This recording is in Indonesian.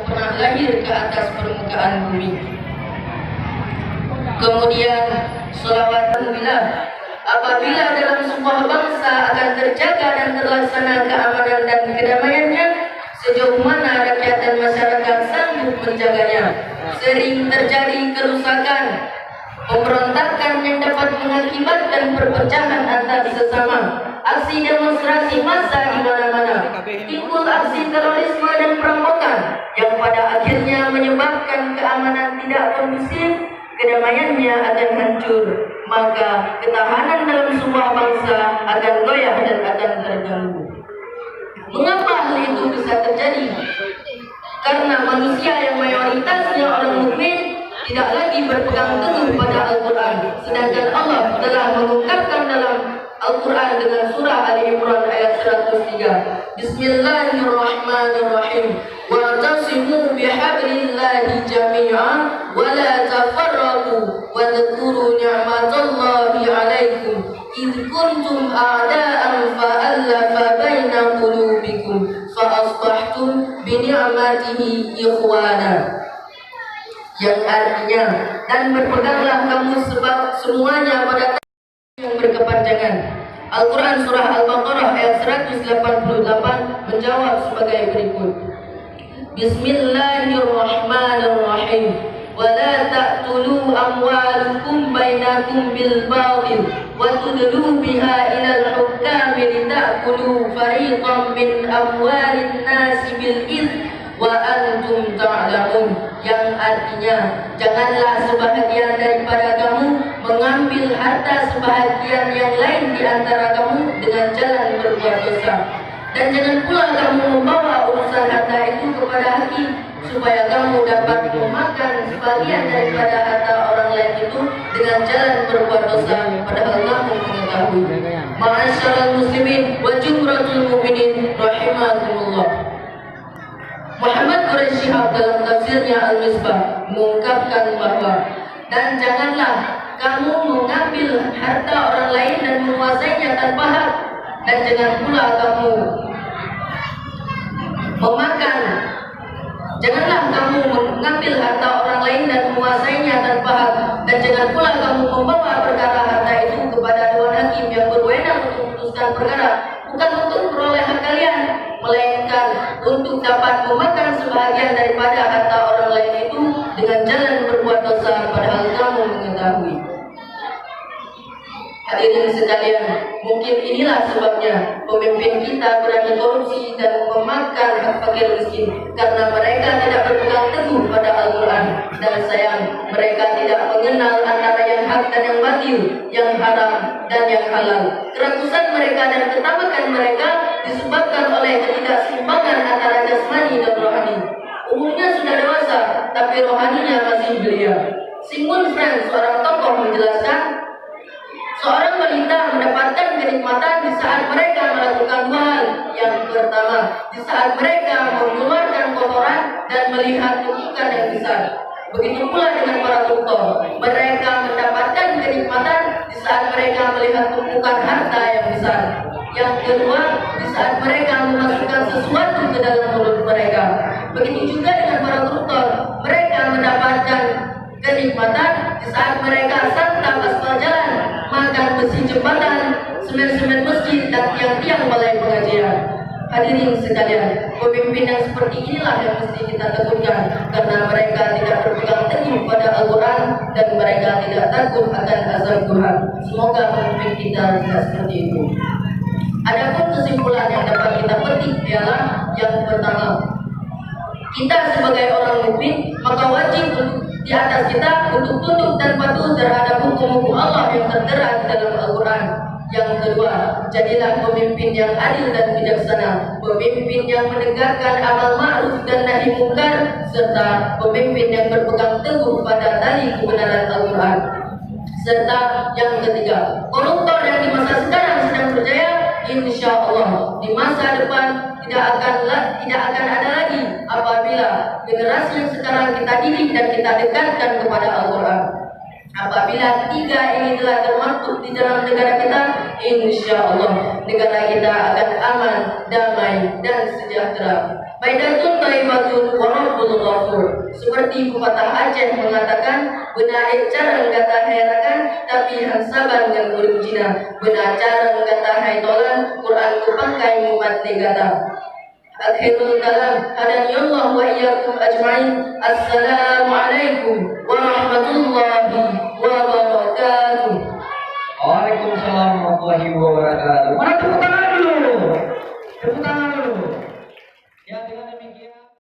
pernah lahir ke atas permukaan bumi. Kemudian sholawat apabila dalam sebuah bangsa akan terjaga dan terlaksana keamanan dan kedamaiannya, sejauh mana rakyat dan masyarakat sanggup menjaganya. Sering terjadi kerusakan, pemberontakan yang dapat mengakibatkan perpecahan antar sesama, aksi demonstrasi massa di mana-mana, timbul aksi terorisme dan perampokan yang pada akhirnya menyebabkan keamanan tidak kondusif, kedamaiannya akan hancur, maka ketahanan dalam sebuah bangsa akan goyah dan akan terganggu. Mengapa hal itu bisa terjadi? Karena manusia yang mayoritasnya orang mukmin tidak lagi berpegang teguh pada Al-Quran, sedangkan Allah telah mengungkapkan dalam Al-Quran dengan surah Ali Imran ayat 103. Bismillahirrahmanirrahim. Wa'tasimu bihablillahi jami'an wa la tafarraqu wa dhkuru ni'matallahi 'alaikum id kuntum a'da'an fa'alafa baina qulubikum fa asbahtum bi ni'matihi ikhwana. Yang artinya, dan berpeganglah kamu sebab semuanya pada yang berkepanjangan. Al-Quran surah Al-Baqarah ayat 188 menjawab sebagai berikut. Bismillahirrahmanirrahim. Wala ta'tulu amwalukum bainakum bil batil wa tudlu biha ilal hukami lita'kulu fariqan min amwalin nasi bil ithmi wa antum ta'lamun, yang artinya janganlah sebahagian daripada kamu mengambil harta sebahagian yang lain di antara kamu dengan jalan berbuat dosa, dan jangan pula kamu membawa urusan harta itu kepada hakim supaya kamu dapat memakan sebagian daripada harta orang lain itu dengan jalan berbuat dosa, padahal kamu mengetahui. Ma'asyiral muslimin wa jumratul mu'minin rahimakumullah. Muhammad Quraisy Shihab dalam tafsirnya Al-Misbah mengungkapkan bahwa, dan janganlah kamu mengambil harta orang lain dan menguasainya tanpa hak, dan jangan pula kamu mengambil harta orang lain dan menguasainya tanpa hak, dan jangan pula kamu membawa perkara harta itu kepada dewan hakim yang berwenang untuk memutuskan perkara, bukan untuk peroleh hak kalian, melainkan untuk dapat memakan sebahagian daripada harta orang lain itu dengan jalan berbuat dosa, padahal kamu mengetahui. Hadirin sekalian, mungkin inilah sebabnya pemimpin kita berani korupsi dan memakan hak fakir miskin, karena mereka tidak berpegang teguh pada Al-Quran, dan sayang mereka tidak mengenal antara yang hak dan yang batil, yang haram dan yang halal. Kerakusan mereka dan ketamakan mereka disebabkan oleh ketidakseimbangan antara jasmani dan rohani. Umumnya sudah dewasa, tapi rohaninya masih belia. Sigmund Freud, seorang tokoh, menjelaskan, seorang wanita mendapatkan kenikmatan di saat mereka melakukan dua hal. Yang pertama, di saat mereka mengeluarkan kotoran dan melihat tumpukan yang besar. Begitu pula dengan para koruptor, mereka mendapatkan kenikmatan di saat mereka melihat tumpukan harta yang besar. Yang kedua, di saat mereka memasukkan sesuatu ke dalam mulut mereka. Begitu juga dengan para koruptor, mereka mendapatkan kenikmatan di saat mereka santap aspal jalan, makan besi jembatan, semen-semen masjid, dan tiang-tiang balai pengajian. Hadirin sekalian, pemimpin yang seperti inilah yang mesti kita takutkan, karena mereka tidak berpegang teguh pada Al-Quran dan mereka tidak takut akan azab Tuhan. Semoga pemimpin kita tidak seperti itu. Adapun kesimpulan yang dapat kita petik ialah yang pertama, kita sebagai orang mukmin maka wajib di atas kita untuk tunduk dan patuh terhadap hukum-hukum Allah yang tertera di dalam Al-Quran. Yang kedua, jadilah pemimpin yang adil dan bijaksana, pemimpin yang menegakkan amal ma'ruf dan nahi mungkar, serta pemimpin yang berpegang teguh pada tali kebenaran Al-Quran. Serta yang ketiga, koruptor yang di masa sekarang sedang berjaya, insya Allah di masa depan tidak akan ada lagi apabila generasi yang sekarang kita didik dan kita dekatkan kepada Al-Quran. Apabila tiga ini telah termaktub di dalam negara kita, insya Allah negara kita akan aman, damai, dan sejahtera. Baidatun taibatun wa rabbul Seperti pepatah Aceh mengatakan, benar cara menggata herakan, tapi hansaban yang urip Cina. Benar cara menggata haitolan, Quran ku pangkai mumat negata. Akhirul kalam, hadani Allah wa iyyakum ajma'in. Assalamualaikum warahmatullahi wabarakatuh. Waalaikumsalam warahmatullahi wabarakatuh. Mana tepuk tangan dulu? Tepuk tangan dulu. Ya, dengan demikian